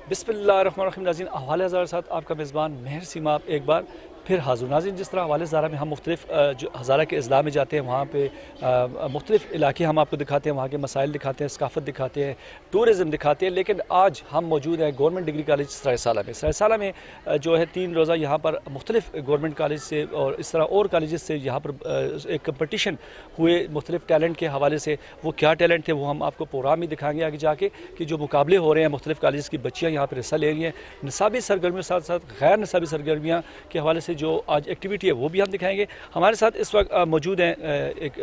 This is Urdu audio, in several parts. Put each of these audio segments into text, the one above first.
بسم اللہ الرحمن الرحیم. ناظرین، حوالہ ہزارہ ساتھ آپ کا میزبان مہر سیما ایک بار پھر حاضر. ناظرین، جس طرح حوالہ ہزارہ میں ہم مختلف جو ہزارہ کے اضلاع میں جاتے ہیں وہاں پہ مختلف علاقے ہم آپ کو دکھاتے ہیں، وہاں کے مسائل دکھاتے ہیں، ثقافت دکھاتے ہیں، ٹورزم دکھاتے ہیں. لیکن آج ہم موجود ہیں گورنمنٹ ڈگری کالج سرائے سالہ میں. سرائے سالہ میں جو ہے 3 روزہ یہاں پر مختلف گورنمنٹ کالج سے اور اس طرح اور کالجز سے یہاں پر ایک کمپٹیشن ہوئے مختلف ٹیلنٹ کے حوالے سے. وہ کیا ٹیلنٹ تھے وہ ہم آپ کو پروگرام میں دکھائیں گے آگے جا کے، کہ جو مقابلے ہو رہے ہیں مختلف کالجز کی بچیاں یہاں پر حصہ لے رہی ہیں. نصابی سرگرمیوں کے ساتھ ساتھ غیر نصابی سرگرمیاں کے حوالے سے جو آج ایکٹیویٹی ہے وہ بھی ہم دکھائیں گے. ہمارے ساتھ اس وقت موجود ہیں ایک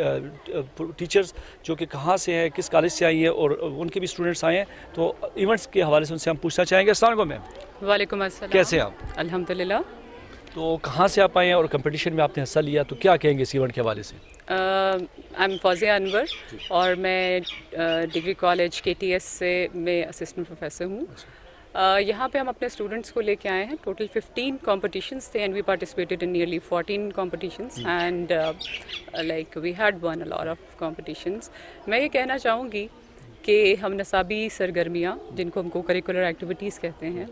ٹیچرز جو کہ کہاں سے ہیں، کس کالج سے آئی ہیں، اور ان کے بھی اسٹوڈنٹس آئے ہیں. تو ایونٹس کے حوالے سے ان سے ہم پوچھنا چاہیں گے. السلام علیکم میم. وعلیکم السلام. کیسے ہیں آپ؟ الحمدللہ. تو کہاں سے آپ آئے ہیں اور کمپٹیشن میں آپ نے حصہ لیا، تو کیا کہیں گے اس ایونٹ کے حوالے سے؟ آئی ایم فوزیہ انور اور میں ڈگری کالج KTS سے میں اسسٹنٹ پروفیسر ہوں. یہاں پہ ہم اپنے اسٹوڈنٹس کو لے کے آئے ہیں. ٹوٹل 15 کمپٹیشنس تھے and we participated in nearly 14 competitions and like we had won a lot of competitions. میں یہ کہنا چاہوں گی کہ ہم نصابی سرگرمیاں جن کو ہم کو کریکولر ایکٹیویٹیز کہتے ہیں،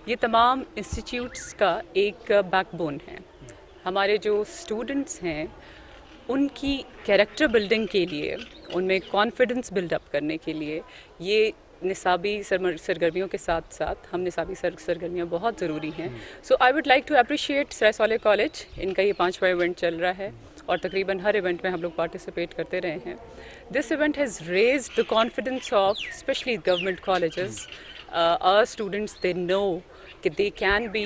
یہ تمام انسٹیٹیوٹس کا ایک بیک بون ہے. ہمارے جو اسٹوڈنٹس ہیں ان کی کیریکٹر بلڈنگ کے لیے، ان میں کانفیڈنس بلڈ اپ کرنے کے لیے یہ نصابی سرگرمیوں کے ساتھ ساتھ ہم نصابی سرگرمیاں بہت ضروری ہیں. So I would like to appreciate Sarai Saleh college. ان کا یہ 5واں ایونٹ چل رہا ہے اور تقریباً ہر ایونٹ میں ہم لوگ پارٹیسپیٹ کرتے رہے ہیں. This event has raised the confidence of especially government colleges. Our students they know کہ دے کین بی،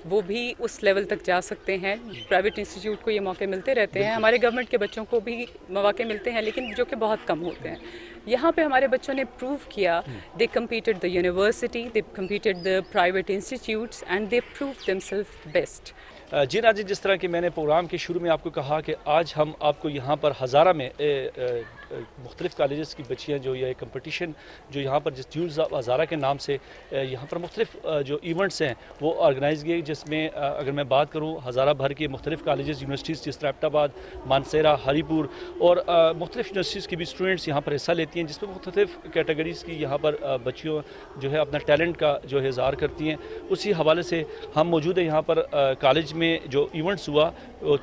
وہ بھی اس لیول تک جا سکتے ہیں. پرائیویٹ انسٹیٹیوٹ کو یہ موقع ملتے رہتے ہیں، ہمارے گورنمنٹ کے بچوں کو بھی مواقع ملتے ہیں لیکن جو کہ بہت کم ہوتے ہیں. یہاں پہ ہمارے بچوں نے پروو کیا. They competed the university, they competed the private institutes and they prove them self best. جی ناظرین، جس طرح کہ میں نے پروگرام کے شروع میں آپ کو کہا کہ آج ہم آپ کو یہاں پر ہزارہ میں مختلف کالجز کی بچیاں جو یہ کمپٹیشن جو یہاں پر جس جولز آف ہزارہ کے نام سے یہاں پر مختلف جو ایونٹس ہیں وہ آرگنائز کیے، جس میں اگر میں بات کروں ہزارہ بھر کے مختلف کالجز یونیورسٹیز جس طرح ایبٹ آباد، مانسیرا، ہری پور اور مختلف یونیورسٹیز کی بھی اسٹوڈنٹس یہاں پر حصہ لیتی ہیں، جس میں مختلف کیٹیگریز کی یہاں پر بچیوں جو ہے اپنا ٹیلنٹ کا جو ہے اظہار کرتی ہیں. اسی حوالے سے ہم موجود ہیں یہاں پر کالج میں جو ایونٹس ہوا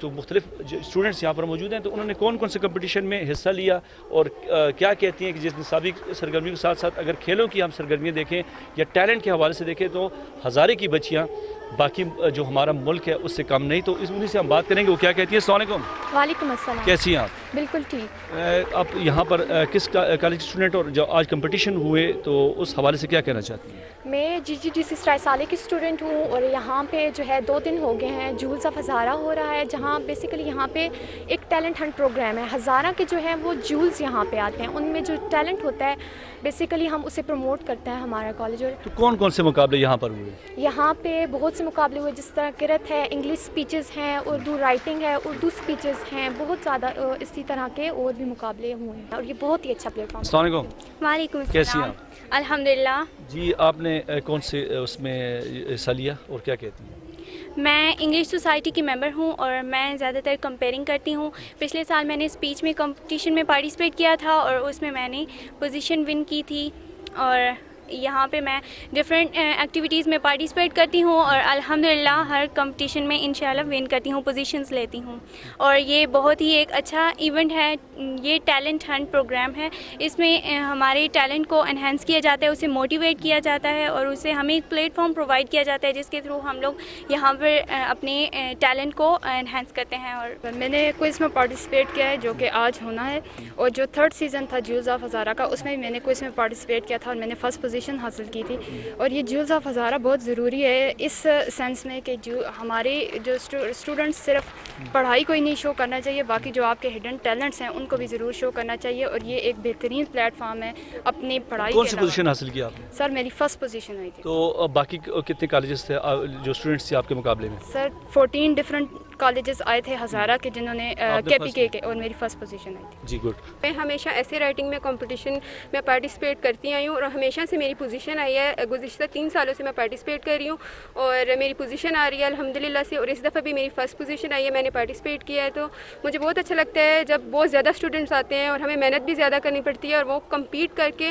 تو مختلف اسٹوڈنٹس یہاں پر موجود ہیں. تو انہوں نے کون کون سے کمپٹیشن میں حصہ لیا اور کیا کہتی ہیں کہ جس نصابی سرگرمیوں کے ساتھ ساتھ اگر کھیلوں کی ہم سرگرمیاں دیکھیں یا ٹیلنٹ کے حوالے سے دیکھیں تو ہزارے کی بچیاں باقی جو ہمارا ملک ہے اس سے کم نہیں. تو اس انہیں سے ہم بات کریں گے وہ کیا کہتی ہیں. السلام علیکم. وعلیکم السلام. کیسی ہیں آپ؟ بالکل ٹھیک. آپ یہاں پر کس کالج اسٹوڈنٹ اور جو آج کمپٹیشن ہوئے تو اس حوالے سے کیا کہنا چاہتی ہیں؟ میں GGDC سرائے سالہ کی اسٹوڈنٹ ہوں اور یہاں پہ جو ہے 2 دن ہو گئے ہیں جولز آف ہزارہ ہو رہا ہے، جہاں بیسیکلی یہاں پہ ایک ٹیلنٹ ہنٹ پروگرام ہے. ہزارہ کے جو ہیں وہ جولز یہاں پہ آتے ہیں، ان میں جو ٹیلنٹ ہوتا ہے بیسیکلی ہم اسے پروموٹ کرتے ہیں ہمارا کالج. اور تو کون کون سے مقابلے یہاں پر ہوئے؟ یہاں پہ بہت سے مقابلے ہوئے، جس طرح قرأت ہے، انگلش اسپیچز ہیں، اردو رائٹنگ ہے، اردو اسپیچز ہیں، بہت زیادہ اسی طرح کے اور بھی مقابلے ہوئے ہیں اور یہ بہت ہی اچھا پلیٹ فارم. السلام علیکم. وعلیکم السلام. کیسی ہیں آپ؟ الحمدللہ. جی آپ نے کون سے اس میں حصہ لیا اور کیا کہتی ہیں؟ میں انگلش سوسائٹی کی ممبر ہوں اور میں زیادہ تر کمپیئرنگ کرتی ہوں. پچھلے سال میں نے اسپیچ میں کمپٹیشن میں پارٹیسپیٹ کیا تھا اور اس میں نے پوزیشن ون کی تھی. اور یہاں پہ میں ڈفرینٹ ایکٹیویٹیز میں پارٹیسپیٹ کرتی ہوں اور الحمدللہ ہر کمپٹیشن میں انشاءاللہ ون کرتی ہوں، پوزیشنز لیتی ہوں. اور یہ بہت ہی ایک اچھا ایونٹ ہے. یہ ٹیلنٹ ہنٹ پروگرام ہے. اس میں ہمارے ٹیلنٹ کو انہینس کیا جاتا ہے، اسے موٹیویٹ کیا جاتا ہے اور اسے ہمیں ایک پلیٹ فارم پرووائڈ کیا جاتا ہے جس کے تھرو ہم لوگ یہاں پر اپنے ٹیلنٹ کو انہینس کرتے ہیں. اور میں نے کوئز میں پارٹیسپیٹ کیا ہے جو کہ آج ہونا ہے، اور جو 3rd سیزن تھا جولز آف ہزارہ کا اس میں میں نے کوئز میں پارٹیسپیٹ کیا تھا اور میں نے فرسٹ پوزیشن حاصل کی تھی. اور یہ جولز آف ہزارہ بہت ضروری ہے اس سینس میں کہ جو ہمارے جو اسٹوڈنٹس صرف پڑھائی کو ہی نہیں شو کرنا چاہیے، باقی جو آپ کے ہڈن ٹیلنٹس ہیں ان کو بھی ضرور شو کرنا چاہیے. اور یہ ایک بہترین پلیٹ فارم ہے اپنی پڑھائی. کون سی پوزیشن حاصل کی آپ نے؟ سر میری فرسٹ پوزیشن آئی تھی. تو باقی کتنے کالجز تھے جو اسٹوڈنٹس تھے آپ کے مقابلے میں؟ سر 14 ڈفرینٹ کالجز آئے تھے ہزارہ کے جنہوں نے KPK کے، اور میری فرسٹ پوزیشن آئی تھی. جی گڈ. میں ہمیشہ ایسے رائٹنگ میں کمپٹیشن میں پارٹیسپیٹ کرتی آئی ہوں اور ہمیشہ سے میری پوزیشن آئی ہے. گزشتہ 3 سالوں سے میں پارٹیسپیٹ کر رہی ہوں اور میری پوزیشن آ رہی ہے الحمدللہ سے. اور اس دفعہ بھی میری فرسٹ پوزیشن آئی ہے، میں نے پارٹیسپیٹ کیا ہے. تو مجھے بہت اچھا لگتا ہے جب بہت زیادہ اسٹوڈنٹس آتے ہیں اور ہمیں محنت بھی زیادہ کرنی پڑتی ہے اور وہ کمپیٹ کر کے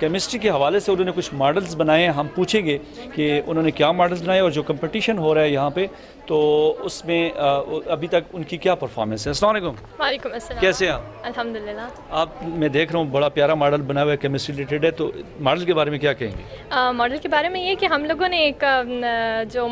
کیمسٹری کے حوالے سے انہوں نے کچھ ماڈلز بنائے ہیں. ہم پوچھیں گے کہ انہوں نے کیا ماڈلز بنائے اور جو کمپٹیشن ہو رہا ہے یہاں پہ تو اس میں ابھی تک ان کی کیا پرفارمنس ہے. السلام علیکم. وعلیکم السلام. کیسے ہیں آپ؟ الحمدللہ. آپ میں دیکھ رہا ہوں بڑا پیارا ماڈل بنا ہوا ہے کیمسٹری ریلیٹڈ ہے, تو ماڈل کے بارے میں کیا کہیں گے؟ ماڈل کے بارے میں یہ کہ ہم لوگوں نے ایک جو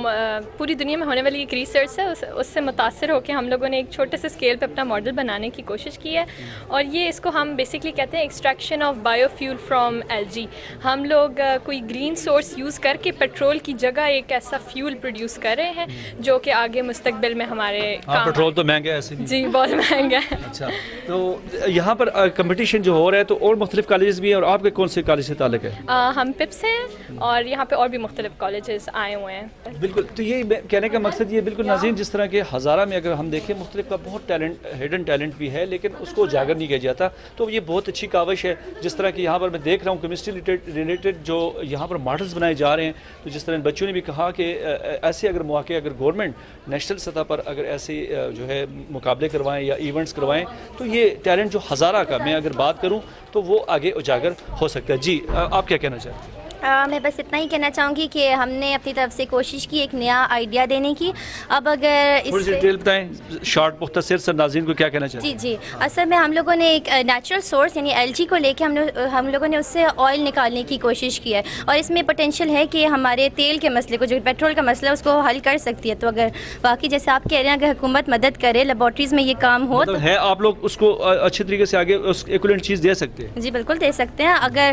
پوری دنیا میں ہونے والی ایک ریسرچ ہے اس سے متاثر ہو کے ہم لوگوں نے ایک چھوٹے سے اسکیل پہ اپنا ماڈل بنانے کی کوشش کی ہے, اور یہ اس کو ہم بیسکلی کہتے ہیں extraction of bio fuel from LG. ہم لوگ کوئی گرین سورس یوز کر کے پیٹرول کی جگہ ایک ایسا فیول پروڈیوس کر رہے ہیں جو کہ آگے مستقبل میں ہمارے پیٹرول تو مہنگا ہے ایسے بھی. جی بہت مہنگا ہے. اچھا, تو یہاں پر کمپٹیشن جو ہو رہا ہے تو اور مختلف کالجز بھی ہیں, اور آپ کے کون سے کالج سے تعلق ہے؟ ہم پپ سے ہیں اور یہاں پہ اور بھی مختلف کالجز آئے ہوئے ہیں. بالکل, تو یہ کہنے کا مقصد یہ بالکل ناظرین, جس طرح کہ ہزارہ میں اگر ہم دیکھیں مختلف کا بہت ٹیلنٹ ہڈن ٹیلنٹ بھی ہے لیکن اس کو اجاگر نہیں کیا جاتا, تو یہ بہت اچھی کاوش ہے. جس طرح کہ یہاں پر میں دیکھ رہا ہوں کیمسٹری ریلیٹڈ جو یہاں پر ماڈلز بنائے جا رہے ہیں, تو جس طرح ان بچوں نے بھی کہا کہ ایسے اگر مواقع اگر گورنمنٹ نیشنل سطح پر اگر ایسے جو ہے مقابلے کروائیں یا ایونٹس کروائیں تو یہ ٹیلنٹ جو ہزارہ کا میں اگر بات کروں تو وہ آگے اجاگر ہو سکتا ہے. جی آپ کیا کہنا چاہتے ہیں؟ میں بس اتنا ہی کہنا چاہوں گی کہ ہم نے اپنی طرف سے کوشش کی ایک نیا آئیڈیا دینے کی. اب اگر اس تھوڑی ڈیٹیل بتائیں, شارٹ مختصر سر ناظرین کو کیا کہنا چاہتے ہیں؟ جی اصل میں ہم لوگوں نے ایک نیچرل سورس یعنی LG کو لے کے ہم لوگوں نے اس سے آئل نکالنے کی کوشش کی ہے, اور اس میں پوٹینشیل ہے کہ ہمارے تیل کے مسئلے کو, جو پیٹرول کا مسئلہ ہے, اس کو حل کر سکتی ہے. تو اگر باقی جیسے آپ کہہ رہے ہیں اگر حکومت مدد کرے, لیبارٹریز میں یہ کام ہو تو ہے آپ لوگ اس کو اچھے طریقے سے آگے اس ایکویلنٹ چیز دے سکتے ہیں؟ جی بالکل دے سکتے ہیں, اگر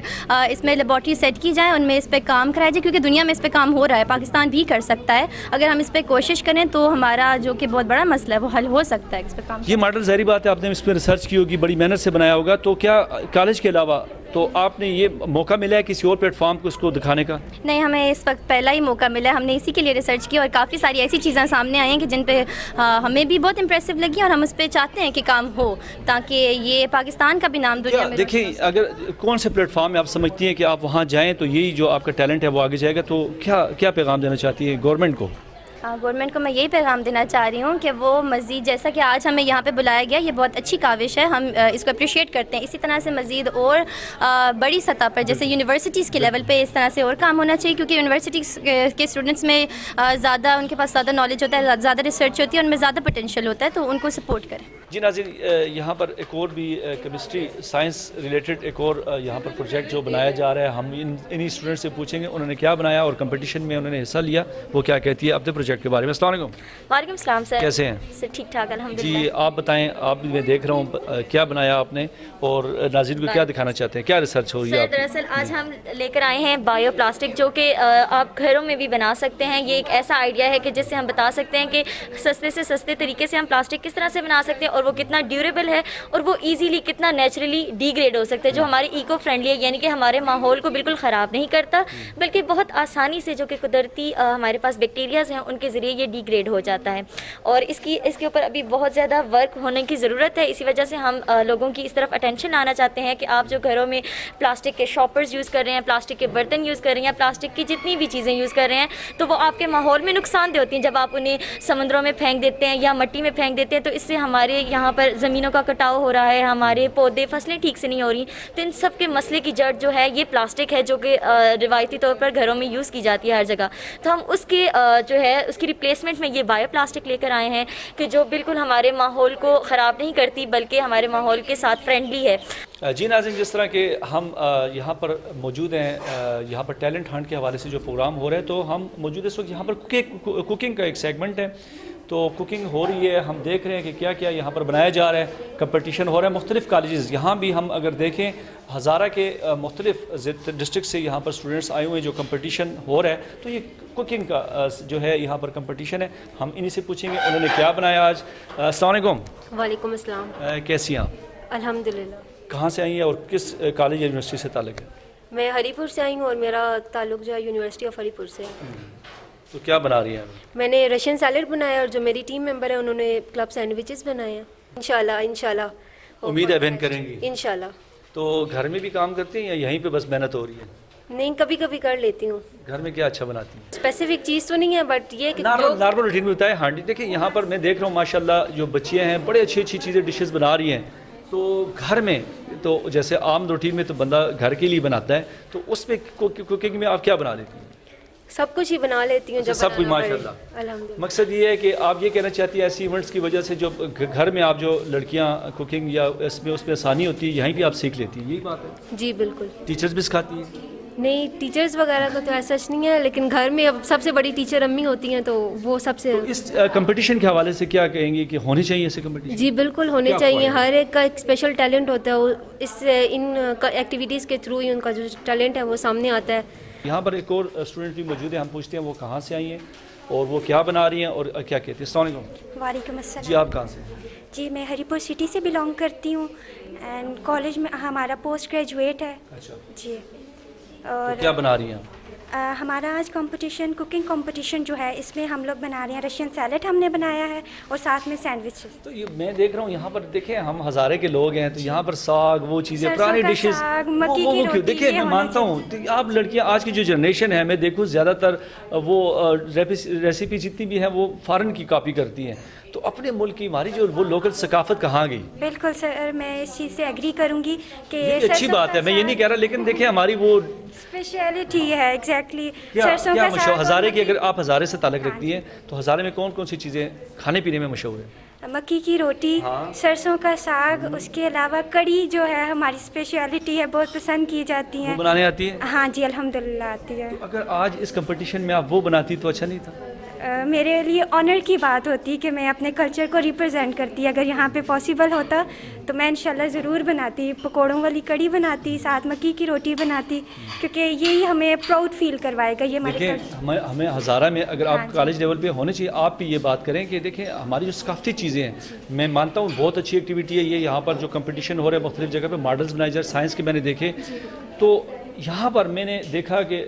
اس میں لیبارٹری سیٹ کی جائیں, ان میں اس پہ کام کرایا جائے, کیونکہ دنیا میں اس پہ کام ہو رہا ہے, پاکستان بھی کر سکتا ہے. اگر ہم اس پہ کوشش کریں تو ہمارا جو کہ بہت بڑا مسئلہ ہے وہ حل ہو سکتا ہے. اس پہ کام یہ ماڈل ظاہری بات ہے آپ نے اس پہ ریسرچ کی ہوگی, بڑی محنت سے بنایا ہوگا, تو کیا کالج کے علاوہ تو آپ نے یہ موقع ملا ہے کسی اور پلیٹ فارم کو اس کو دکھانے کا؟ نہیں, ہمیں اس وقت پہلا ہی موقع ملا ہے. ہم نے اسی کے لیے ریسرچ کی اور کافی ساری ایسی چیزیں سامنے آئی ہیں کہ جن پہ ہمیں بھی بہت امپریسو لگی, اور ہم اس پہ چاہتے ہیں کہ کام ہو تاکہ یہ پاکستان کا بھی نام دنیا میں. دیکھیں اگر کون سے پلیٹ فارم میں آپ سمجھتی ہیں کہ آپ وہاں جائیں تو یہی جو آپ کا ٹیلنٹ ہے وہ آگے جائے گا, تو کیا پیغام دینا چاہتی ہے گورنمنٹ کو؟ گورنمنٹ کو میں یہی پیغام دینا چاہ رہی ہوں کہ وہ مزید, جیسا کہ آج ہمیں یہاں پہ بلایا گیا, یہ بہت اچھی کاوش ہے, ہم اس کو اپریشیٹ کرتے ہیں. اسی طرح سے مزید اور بڑی سطح پر جیسے یونیورسٹیز کے لیول پہ اس طرح سے اور کام ہونا چاہیے, کیونکہ یونیورسٹیز کے اسٹوڈنٹس میں زیادہ, ان کے پاس زیادہ نالج ہوتا ہے, زیادہ ریسرچ ہوتی ہے, ان میں زیادہ پوٹینشیل ہوتا ہے, تو ان کو سپورٹ کریں. جی ناظرین, یہاں پر ایک اور بھی کیمسٹری سائنس ریلیٹڈ ایک اور یہاں پر پروجیکٹ جو بنایا جا رہا ہے, ہم انہی اسٹوڈنٹ سے پوچھیں گے انہوں نے کیا بنایا اور کمپٹیشن میں انہوں نے حصہ لیا, وہ کیا کہتی ہے اپنے پروجیکٹ کے بارے میں. السلام علیکم. وعلیکم السلام سر. کیسے ہیں سر؟ ٹھیک ٹھاک الحمدللہ. جی آپ بتائیں, آپ بھی میں دیکھ رہا ہوں کیا بنایا آپ نے اور ناظرین کو کیا دکھانا چاہتے ہیں, کیا ریسرچ ہو رہی ہے آپ کی؟ دراصل آج ہم لے کر آئے ہیں بایو پلاسٹک, جو کہ آپ گھروں میں بھی بنا سکتے ہیں. یہ ایک ایسا آئیڈیا ہے کہ جس سے ہم بتا سکتے ہیں کہ سستے سے سستے طریقے سے ہم پلاسٹک کس طرح سے بنا سکتے ہیں, اور وہ کتنا ڈیوریبل ہے, اور وہ ایزیلی کتنا نیچرلی ڈی گریڈ ہو سکتا ہے, جو ہماری ایکو فرینڈلی ہے, یعنی کہ ہمارے ماحول کو بالکل خراب نہیں کرتا, بلکہ بہت آسانی سے جو کہ قدرتی ہمارے پاس بیکٹیریاز ہیں ان کے ذریعے یہ ڈی گریڈ ہو جاتا ہے. اور اس کے اوپر ابھی بہت زیادہ ورک ہونے کی ضرورت ہے. اسی وجہ سے ہم لوگوں کی اس طرف اٹینشن لانا چاہتے ہیں کہ آپ جو گھروں میں پلاسٹک کے شاپرز یوز کر رہے ہیں, پلاسٹک کے برتن یوز کر رہے ہیں, پلاسٹک کی جتنی بھی چیزیں یوز کر رہے ہیں, تو وہ آپ کے ماحول میں نقصان دہ ہوتی ہیں. جب آپ انہیں سمندروں میں پھینک دیتے ہیں یا مٹی میں پھینک دیتے ہیں, تو اس سے ہمارے یہاں پر زمینوں کا کٹاؤ ہو رہا ہے, ہمارے پودے فصلیں ٹھیک سے نہیں ہو رہی. تو ان سب کے مسئلے کی جڑ جو ہے یہ پلاسٹک ہے, جو کہ روایتی طور پر گھروں میں یوز کی جاتی ہے ہر جگہ. تو ہم اس کے جو ہے اس کی ریپلیسمنٹ میں یہ بایو پلاسٹک لے کر آئے ہیں کہ جو بالکل ہمارے ماحول کو خراب نہیں کرتی بلکہ ہمارے ماحول کے ساتھ فرینڈلی ہے. جی ناظرین, جس طرح کہ ہم یہاں پر موجود ہیں, یہاں پر ٹیلنٹ ہنٹ کے حوالے سے جو پروگرام ہو رہا ہے, تو ہم موجود اس وقت یہاں پر کوکنگ کا ایک سیگمنٹ ہے, تو کوکنگ ہو رہی ہے. ہم دیکھ رہے ہیں کہ کیا کیا یہاں پر بنایا جا رہا ہے, کمپٹیشن ہو رہا ہے مختلف کالجز. یہاں بھی ہم اگر دیکھیں ہزارہ کے مختلف ڈسٹرکٹ سے یہاں پر اسٹوڈنٹس آئے ہوئے ہیں جو کمپٹیشن ہو رہا ہے, تو یہ کوکنگ کا جو ہے یہاں پر کمپٹیشن ہے. ہم انہی سے پوچھیں گے انہوں نے کیا بنایا آج. السلام علیکم. وعلیکم السلام. کیسی ہیں آپ؟ الحمدللہ. کہاں سے آئی ہیں اور کس کالج یا یونیورسٹی سے تعلق ہے؟ میں ہری پور سے آئی ہوں اور میرا تعلق جو ہے یونیورسٹی آف ہری پور سے ہے. تو کیا بنا رہی ہیں؟ میں نے رشین سیلڈ بنایا اور جو میری ٹیم ممبر ہیں انہوں نے کلب سینڈوچز بنائے ہیں. انشاءاللہ امید ہے ون کریں گی انشاءاللہ. تو گھر میں بھی کام کرتی ہیں یا یہیں پہ بس محنت ہو رہی ہے؟ نہیں, کبھی کبھی کر لیتی ہوں. گھر میں کیا اچھا بناتی ہیں؟ اسپیسیفک چیز تو نہیں ہے, بٹ یہ کہ نارمل روٹین میں بتائیں. ہانڈی دیکھیں یہاں پر میں دیکھ رہا ہوں ماشاءاللہ جو بچیاں ہیں بڑے اچھی چیزیں ڈشز بنا رہی ہیں, تو گھر میں تو جیسے عام روٹین میں تو بندہ گھر کے لیے بناتا ہے, تو اس میں کوکنگ میں آپ کیا بنا لیتی ہیں؟ سب کچھ ہی بنا لیتی ہوں جب سب کچھ ماشاء اللہ. الحمدللہ. مقصد یہ ہے کہ آپ یہ کہنا چاہتی ہیں ایسی ایونٹس کی وجہ سے جو گھر میں آپ جو لڑکیاں کوکنگ یا اس میں آسانی ہوتی ہے, یہیں بھی آپ سیکھ لیتی ہیں, یہی بات ہے؟ جی بالکل. ٹیچرز بھی سکھاتی ہیں؟ نہیں, ٹیچرز وغیرہ کا تو ایسا نہیں ہے, لیکن گھر میں اب سب سے بڑی ٹیچر امی ہوتی ہیں, تو وہ سب سے. اس کمپٹیشن کے حوالے سے کیا کہیں گی کہ ہونے چاہیے ایسے کمپٹیشن؟ جی بالکل ہونے چاہیے. ہر ایک کا ایک اسپیشل ٹیلنٹ ہوتا ہے, ان ایکٹیویٹیز کے تھرو ہی ان کا جو ٹیلنٹ ہے وہ سامنے آتا ہے. یہاں پر ایک اور اسٹوڈنٹ بھی موجود ہے, ہم پوچھتے ہیں وہ کہاں سے آئی ہیں اور وہ کیا بنا رہی ہیں اور کیا کہتی ہیں. السلام علیکم. وعلیکم السلام. جی آپ کہاں سے؟ جی میں ہری پور سٹی سے بلانگ کرتی ہوں, اینڈ کالج میں ہمارا پوسٹ گریجویٹ ہے. اچھا جی. اور کیا بنا رہی ہیں آپ؟ ہمارا آج کمپٹیشن کوکنگ کمپٹیشن جو ہے, اس میں ہم لوگ بنا رہے ہیں رشین سیلڈ ہم نے بنایا ہے, اور ساتھ میں سینڈوچ. تو یہ میں دیکھ رہا ہوں یہاں پر دیکھیں ہم ہزارے کے لوگ ہیں, تو یہاں پر ساگ وہ چیزیں پرانی ڈشز وہ کیوں دیکھیں میں مانتا ہوں آپ لڑکیاں آج کی جو جنریشن ہے میں دیکھوں زیادہ تر وہ ریسیپی جتنی بھی ہیں وہ فارن کی کاپی کرتی ہیں, تو اپنے ملک کی ہماری جو وہ لوکل ثقافت کہاں گئی؟ بالکل سر, میں اس چیز سے ایگری کروں گی کہ یہ اچھی بات ہے, میں یہ نہیں کہہ رہا, لیکن دیکھیں ہماری وہ اسپیشلٹی ہے. ایگزیکٹلی. کیا مشہور ہزارے کی, اگر آپ ہزارے سے تعلق رکھتی ہیں تو ہزارے میں کون کون سی چیزیں کھانے پینے میں مشہور ہیں؟ مکی کی روٹی, سرسوں کا ساگ, اس کے علاوہ کڑی جو ہے ہماری اسپیشلٹی ہے, بہت پسند کی جاتی ہیں. وہ بنانے آتی ہے؟ ہاں جی الحمدللہ آتی ہے. اگر آج اس کمپٹیشن میں آپ وہ بناتی تو اچھا نہیں تھا؟ میرے لیے آنر کی بات ہوتی کہ میں اپنے کلچر کو ریپرزینٹ کرتی. اگر یہاں پہ پاسبل ہوتا تو میں انشاءاللہ ضرور بناتی, پکوڑوں والی کڑی بناتی, ساتھ مکی کی روٹی بناتی, کیونکہ یہی ہمیں پراؤڈ فیل کروائے گا. یہ ہمیں ہزارہ میں اگر آپ کالج لیول پہ ہونے چاہیے, آپ بھی یہ بات کریں کہ دیکھیں ہماری جو ثقافتی چیزیں ہیں, میں مانتا ہوں بہت اچھی ایکٹیویٹی ہے یہ. یہاں پر جو کمپٹیشن ہو رہے ہیں مختلف جگہ پہ ماڈلز بنائے جائے, سائنس کے میں نے دیکھے, تو یہاں پر میں نے دیکھا کہ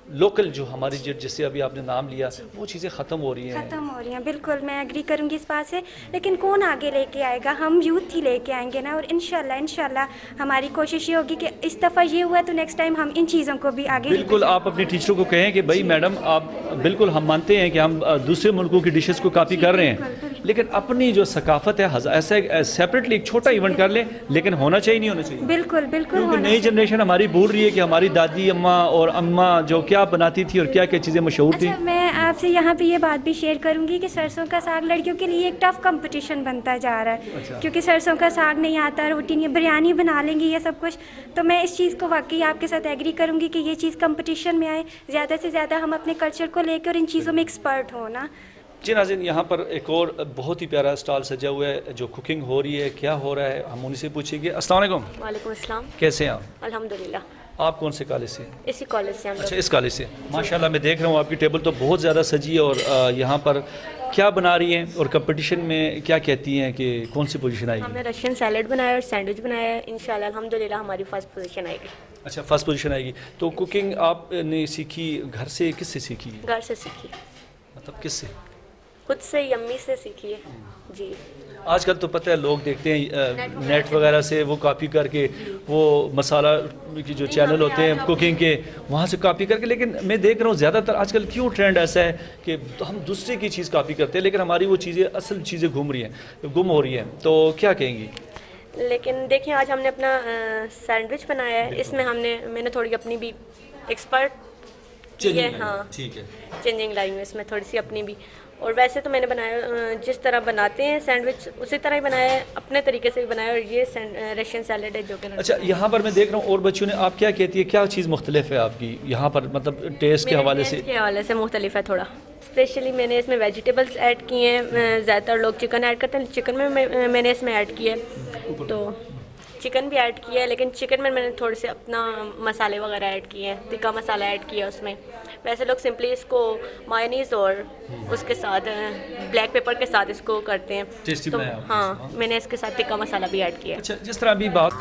لوکل جو ہماری جیسے ابھی آپ نے نام لیا وہ چیزیں ختم ہو رہی ہیں. بالکل میں ایگری کروں گی اس بات سے, لیکن کون آگے لے کے آئے گا؟ ہم یوتھ ہی لے کے آئیں گے نا, اور انشاءاللہ ہماری کوشش یہ ہوگی کہ اس دفعہ یہ ہوا تو نیکسٹ ٹائم ہم ان چیزوں کو بھی آگے. بالکل آپ اپنے ٹیچروں کو کہیں کہ بھائی میڈم آپ بالکل ہم مانتے ہیں کہ ہم دوسرے ملکوں کی ڈشز کو کاپی کر رہے ہیں, لیکن اپنی جو ثقافت ہے ایسا سیپریٹلی ایک چھوٹا ایونٹ کر لیں, لیکن ہونا چاہیے نہیں ہونا چاہیے. بالکل بالکل. کیونکہ نئی جنریشن ہماری بھول رہی ہے کہ ہماری دادی اماں اور اماں جو کیا بناتی تھی اور کیا کیا چیزیں مشہور تھیں. میں آپ سے یہاں پہ یہ بات بھی شیئر کروں گی کہ سرسوں کا ساگ لڑکیوں کے لیے ایک ٹف کمپٹیشن بنتا جا رہا ہے, کیونکہ سرسوں کا ساگ نہیں آتا, روٹی نہیں, بریانی بنا لیں گی یہ سب کچھ. تو میں اس چیز کو واقعی آپ کے ساتھ ایگری کروں گی کہ یہ چیز کمپٹیشن میں آئے, زیادہ سے زیادہ ہم اپنے کلچر کو لے کے اور ان چیزوں میں ایکسپرٹ ہوں نا. جی ناظرین, یہاں پر ایک اور بہت ہی پیارا اسٹال سجا ہوا ہے جو کوکنگ ہو رہی ہے, کیا ہو رہا ہے ہم انہیں سے پوچھیں گے. السلام علیکم. وعلیکم السلام. کیسے ہیں آپ؟ الحمدللہ. آپ کون سے کالج سے؟ اسی کالج سے. اچھا اس کالج سے, ماشاءاللہ میں دیکھ رہا ہوں آپ کی ٹیبل تو بہت زیادہ سجی ہے, اور یہاں پر کیا بنا رہی ہیں اور کمپٹیشن میں کیا کہتی ہیں کہ کون سی پوزیشن آئے گی؟ ہم نے رشین سیلڈ بنایا اور سینڈوچ بنایا ہے, انشاءاللہ الحمدللہ ہماری فرسٹ پوزیشن آئے گی. اچھا فرسٹ پوزیشن آئے گی. تو کوکنگ آپ نے سیکھی گھر سے, کس سے سیکھی؟ گھر سے سیکھی. مطلب کس سے؟ خود سے ہی, امی سے سیکھی ہے. جی آج کل تو پتہ ہے لوگ دیکھتے ہیں نیٹ وغیرہ سے وہ کاپی کر کے, وہ مسالہ کی جو چینل ہوتے ہیں کوکنگ کے وہاں سے کاپی کر کے, لیکن میں دیکھ رہا ہوں زیادہ تر آج کل کیوں ٹرینڈ ایسا ہے کہ ہم دوسرے کی چیز کاپی کرتے ہیں, لیکن ہماری وہ چیزیں اصل چیزیں گم ہو رہی ہیں. تو کیا کہیں گی؟ لیکن دیکھیں آج ہم نے اپنا سینڈوچ بنایا ہے, اس میں میں نے تھوڑی اپنی بھی ایکسپرٹ کی ہے. ہاں ٹھیک ہے, چینجنگ لائی ہوں اس میں تھوڑی سی اپنی بھی. اور ویسے تو میں نے بنایا جس طرح بناتے ہیں سینڈوچ اسی طرح ہی بنایا ہے, اپنے طریقے سے بھی بنایا. اور یہ رشین سیلڈ ہے جو کہ اچھا یہاں پر میں دیکھ رہا ہوں اور بچوں نے, آپ کیا کہتی ہے کیا چیز مختلف ہے آپ کی یہاں پر, مطلب ٹیسٹ کے حوالے سے؟ کے حوالے سے مختلف ہے تھوڑا. اسپیشلی میں نے اس میں ویجیٹیبلس ایڈ کیے ہیں, زیادہ تر لوگ چکن ایڈ کرتے ہیں, چکن میں نے اس میں ایڈ کیا ہے, تو چکن بھی ایڈ کیا ہے, لیکن چکن میں نے تھوڑے سے اپنا مسالے وغیرہ ایڈ کیے ہیں, تکا مسالہ ایڈ کیا اس میں. ویسے لوگ سمپلی اس کو مایونیز اور اس کے ساتھ بلیک پیپر کے ساتھ اس کو کرتے ہیں. تو ہاں میں نے اس کے ساتھ تکا مسالہ بھی ایڈ کیا ہے. اچھا جس طرح ابھی بات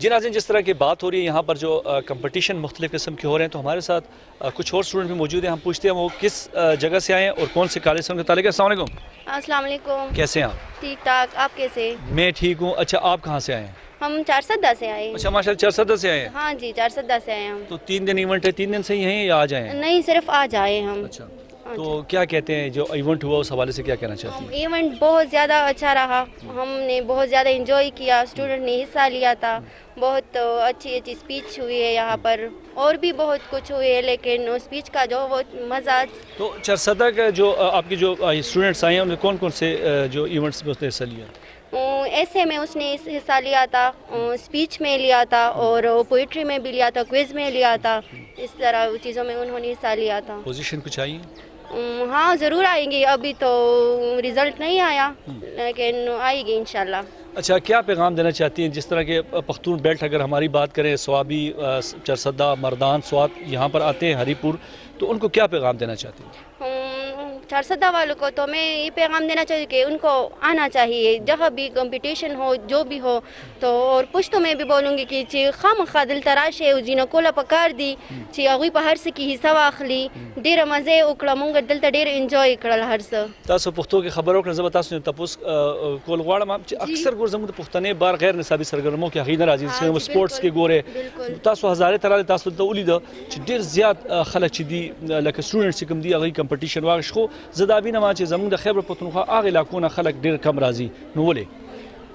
جی ناظرین، جس طرح کی بات ہو رہی ہے یہاں پر جو کمپٹیشن مختلف قسم کے ہو رہے ہیں، تو ہمارے ساتھ کچھ اور اسٹوڈنٹ بھی موجود ہیں. ہم پوچھتے ہیں وہ کس جگہ سے آئے ہیں اور کون سے کالج سے ان کا تعلق ہے. السلام علیکم. السلام علیکم. کیسے ہیں آپ؟ ٹھیک ٹھاک. آپ کیسے؟ میں ٹھیک ہوں. اچھا، آپ کہاں سے آئے ہیں؟ ہم 410 سے آئے ہیں. اچھا ماشاء اللہ، 410 سے آئے ہیں. ہاں جی، 410 سے آئے ہیں ہم. تو 3 دن ایونٹ ہے، 3 دن سے ہی ہیں یا آج آئے ہیں؟ نہیں، صرف آج آئے ہم. اچھا، تو کیا کہتے ہیں جو ایونٹ ہوا اس حوالے سے کیا کہنا چاہتی ہیں؟ ایونٹ بہت زیادہ اچھا رہا. ہم نے بہت زیادہ انجوائے کیا. اسٹوڈنٹ نے حصہ لیا تھا. بہت اچھی اچھی اسپیچ ہوئی ہے یہاں پر، اور بھی بہت کچھ ہوئی ہے، لیکن اسپیچ کا جو بہت مزہ. تو 410 کا جو آپ کے جو اسٹوڈنٹس آئے ہیں ان میں کون کون سے جو ایونٹس میں اس نے حصہ لیا؟ ایسے میں اس نے حصہ لیا تھا، اسپیچ میں لیا تھا، اور پوئٹری میں بھی لیا تھا، کوئز میں لیا تھا. اس طرح چیزوں میں انہوں نے حصہ لیا تھا. پوزیشن کچھ آئی؟ ہاں ضرور آئیں گی. ابھی تو رزلٹ نہیں آیا، لیکن آئے گی انشاءاللہ. اچھا، کیا پیغام دینا چاہتی ہیں جس طرح کے پختون بیلٹ اگر ہماری بات کریں، سوابی، 410، مردان، سوات یہاں پر آتے ہیں، ہری پور، تو ان کو کیا پیغام دینا چاہتی ہیں؟ 410 والوں کو تو میں یہ پیغام دینا چاہیے کہ ان کو آنا چاہیے. جہاں بھی کمپٹیشن ہو، جو بھی ہو، تو اور پشتوں میں بھی بولوں گی کہ چی خام خادل تراش ہے جینا کولا پکار دی چی اغوی په هر څه کې حصہ واخلي. ډېره مزه وکړه. مونږ دلته ډېر انجوای کړل هر څه. تاسو پښتو کې خبر وکړه. زه به تاسو ته تاسو کول غواړم چې اکثر ګور زموږ د پښتنې بار غیر نصابي سرګرمو کې هغې نه راځي چې سپورټس کې ګوره تاسو هزارې تراله تاسو ته ولیده چې ډېر زیات خلک چې دي لکه سټوډنټس چې کوم دي هغوی کمپټیشن واخیست. خو زه دا وینم چې زموږ د خیبر پښتونخوا هغه علاقو نه خلک ډېر کم راځي. نو ولې؟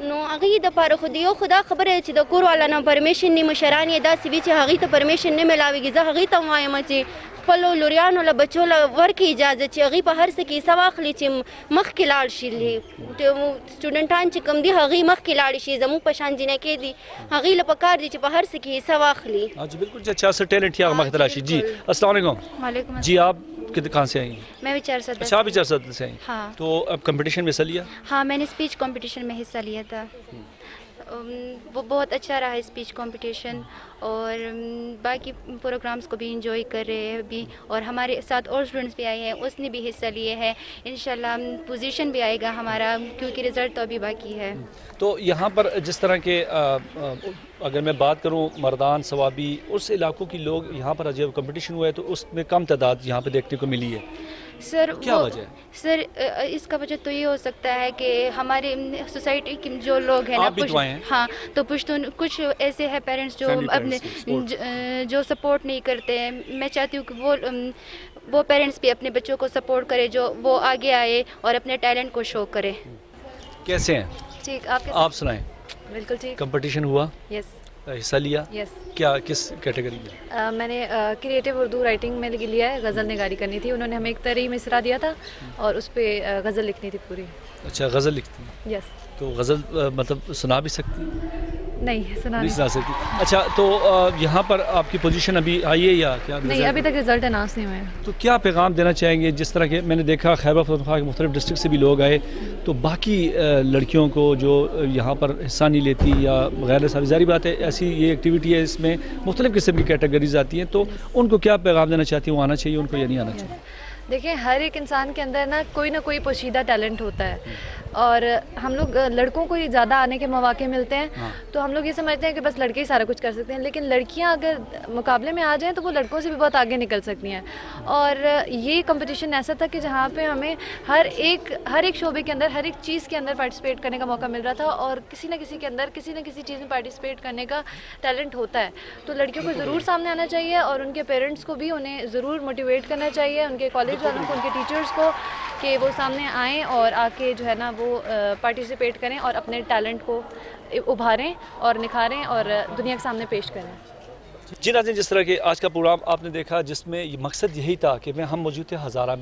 نو هغې دپاره خو د یو خو دا خبره ده چې د کور والا نه پرمیشن نه، مشران یې داسې وي چې هغې ته پرمیشن نه میلاویږي. زه هغې ته وایم چې خپلو لوریانو له بچو له ورکړي اجازه چې هغې په هر څه کې حصه واخلي چې مخکې لاړ شي. سټوډنټان چې کوم دي هغې مخکې لاړې شي. زموږ په شان جینکې دي، هغې له پکار دي چې په هر څه کې حصه واخلي. جی بالکل، اچھا سر ٹیلنٹ ہی مخکې لاړ شي. جی السلام علیکم. وعلیکم السلام. جی آپ کہاں سے آئی ہیں؟ میں بھی 410. اچھا، آپ بھی 410 سے آئی ہیں. ہاں. تو اب کمپٹیشن میں حصہ لیا؟ ہاں، میں نے اسپیچ کمپٹیشن میں حصہ لیا تھا. وہ بہت اچھا رہا اسپیچ کمپٹیشن، اور باقی پروگرامز کو بھی انجوائے کر رہے ہیں ابھی. اور ہمارے ساتھ اور اسٹوڈنٹس بھی آئے ہیں، اس نے بھی حصہ لیے ہیں. انشاءاللہ پوزیشن بھی آئے گا ہمارا، کیونکہ رزلٹ تو ابھی باقی ہے. تو یہاں پر جس طرح کے اگر میں بات کروں مردان، سوابی، اس علاقوں کی لوگ یہاں پر جب کمپٹیشن ہوا ہے تو اس میں کم تعداد یہاں پہ دیکھنے کو ملی ہے. سر کیا وجہ ہے؟ سر اس کا وجہ تو یہ ہو سکتا ہے کہ ہمارے سوسائٹی کے جو لوگ ہیں نا، ہاں، تو پشتون کچھ ایسے ہیں پیرنٹس جو اپنے جو سپورٹ نہیں کرتے ہیں. میں چاہتی ہوں کہ وہ پیرنٹس بھی اپنے بچوں کو سپورٹ کرے، جو وہ آگے آئے اور اپنے ٹیلنٹ کو شو کرے. کیسے ہیں؟ ٹھیک. آپ سنائیں. بالکل ٹھیک. کمپٹیشن ہوا؟ یس. حصہ لیا؟ یس. کیا کس کیٹیگری میں؟ میں نے کریٹیو اردو رائٹنگ میں لیا ہے. غزل نگاری کرنی تھی. انہوں نے ہمیں ایک طرح مصرع دیا تھا اور اس پہ غزل لکھنی تھی پوری. اچھا، غزل لکھتی ہیں؟ یس. تو غزل مطلب سنا بھی سکتی؟ نہیں سنا سکتی. اچھا، تو یہاں پر آپ کی پوزیشن ابھی آئی ہے یا کیا؟ نہیں، ابھی تک رزلٹ اناؤنس نہیں ہوئے. تو کیا پیغام دینا چاہیں گے جس طرح کہ میں نے دیکھا خیبر پختونخوا کے مختلف ڈسٹرکٹ سے بھی لوگ آئے، تو باقی لڑکیوں کو جو یہاں پر حصہ نہیں لیتی یا غیر نصابی، ظاہری بات ہے ایسی یہ ایکٹیویٹی ہے، اس میں مختلف قسم کی کیٹیگریز آتی ہیں، تو ان کو کیا پیغام دینا چاہتی ہیں؟ وہ آنا چاہیے ان کو یا نہیں آنا چاہیے؟ دیکھیں، ہر ایک انسان کے اندر نہ کوئی پوشیدہ ٹیلنٹ ہوتا ہے، اور ہم لوگ لڑکوں کو ہی زیادہ آنے کے مواقع ملتے ہیں. تو ہم لوگ یہ سمجھتے ہیں کہ بس لڑکے ہی سارا کچھ کر سکتے ہیں، لیکن لڑکیاں اگر مقابلے میں آ جائیں تو وہ لڑکوں سے بھی بہت آگے نکل سکتی ہیں. اور یہ کمپٹیشن ایسا تھا کہ جہاں پہ ہمیں ہر ایک شعبے کے اندر، ہر ایک چیز کے اندر پارٹیسپیٹ کرنے کا موقع مل رہا تھا، اور کسی نہ کسی کے اندر کسی نہ کسی چیز میں پارٹیسپیٹ کرنے کا ٹیلنٹ ہوتا ہے. تو لڑکیوں کو ضرور سامنے آنا چاہیے، اور ان کے پیرنٹس کو بھی انہیں ضرور موٹیویٹ کرنا چاہیے، ان کے کالج والوں کو، ان کے ٹیچرس کو، کہ وہ سامنے آئیں اور آ کے جو ہے نا وہ پارٹیسپیٹ کریں اور اپنے ٹیلنٹ کو ابھاریں اور نکھاریں اور دنیا کے سامنے پیش کریں. جی ناظرین، جس طرح کہ آج کا پروگرام آپ نے دیکھا جس میں یہ مقصد یہی تھا کہ ہم موجود تھے ہزارہ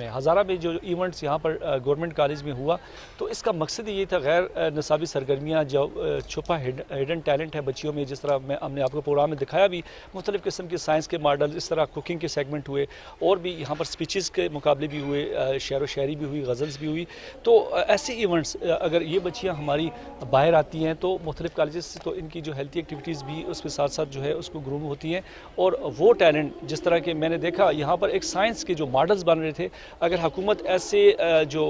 میں جو ایونٹس یہاں پر گورنمنٹ کالج میں ہوا، تو اس کا مقصد یہی تھا غیر نصابی سرگرمیاں جو چھپا ہڈن ٹیلنٹ ہے بچیوں میں، جس طرح ہم نے آپ کو پروگرام میں دکھایا بھی، مختلف قسم کے سائنس کے ماڈل، اس طرح کوکنگ کے سیگمنٹ ہوئے، اور بھی یہاں پر سپیچز کے مقابلے بھی ہوئے، شعر و شاعری بھی ہوئی، غزلز بھی ہوئی. تو ایسے ایونٹس اگر یہ بچیاں ہماری باہر آتی ہیں تو مختلف کالجز سے، تو ان کی جو ہیلتھی ایکٹیویٹیز بھی اس کے ساتھ ساتھ جو ہے اس کو گروم ہوتی ہیں. ہیں اور وہ ٹیلنٹ جس طرح کہ میں نے دیکھا یہاں پر ایک سائنس کے جو ماڈلز بن رہے تھے، اگر حکومت ایسے جو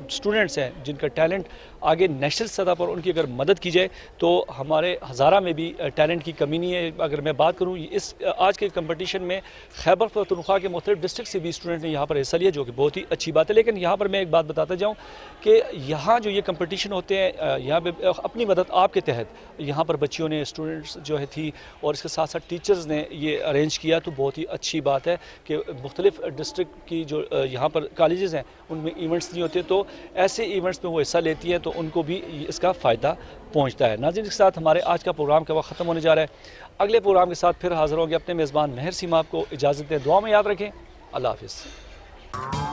اسٹوڈنٹس ہیں جن کا ٹیلنٹ آگے نیشنل سطح پر ان کی اگر مدد کی جائے تو ہمارے ہزارہ میں بھی ٹیلنٹ کی کمی نہیں ہے۔ اگر میں بات کروں اس آج کے کمپٹیشن میں خیبر پختونخوا کے مختلف ڈسٹرکٹ سے بھی اسٹوڈنٹ نے یہاں پر حصہ لیا، جو کہ بہت ہی اچھی بات ہے۔ لیکن یہاں پر میں ایک بات بتاتا جاؤں کہ یہاں جو یہ کمپٹیشن ہوتے ہیں یہاں پہ اپنی مدد آپ کے تحت یہاں پر بچیوں نے اسٹوڈنٹس جو ہے تھی اور اس کے ساتھ ساتھ ٹیچرز نے یہ ارینج کیا، تو بہت ہی اچھی بات ہے کہ مختلف ڈسٹرکٹ کی جو یہاں پر کالجز ہیں ان میں ایونٹس نہیں ہوتے، تو ایسے ایونٹس میں وہ حصہ لیتی ہیں تو ان کو بھی اس کا فائدہ پہنچتا ہے۔ ناظرین، اس کے ساتھ ہمارے آج کا پروگرام کا وقت ختم ہونے جا رہا ہے۔ اگلے پروگرام کے ساتھ پھر حاضر ہوں گے۔ اپنے میزبان مہر سیما آپ کو اجازت دیں، دعا میں یاد رکھیں۔ اللہ حافظ۔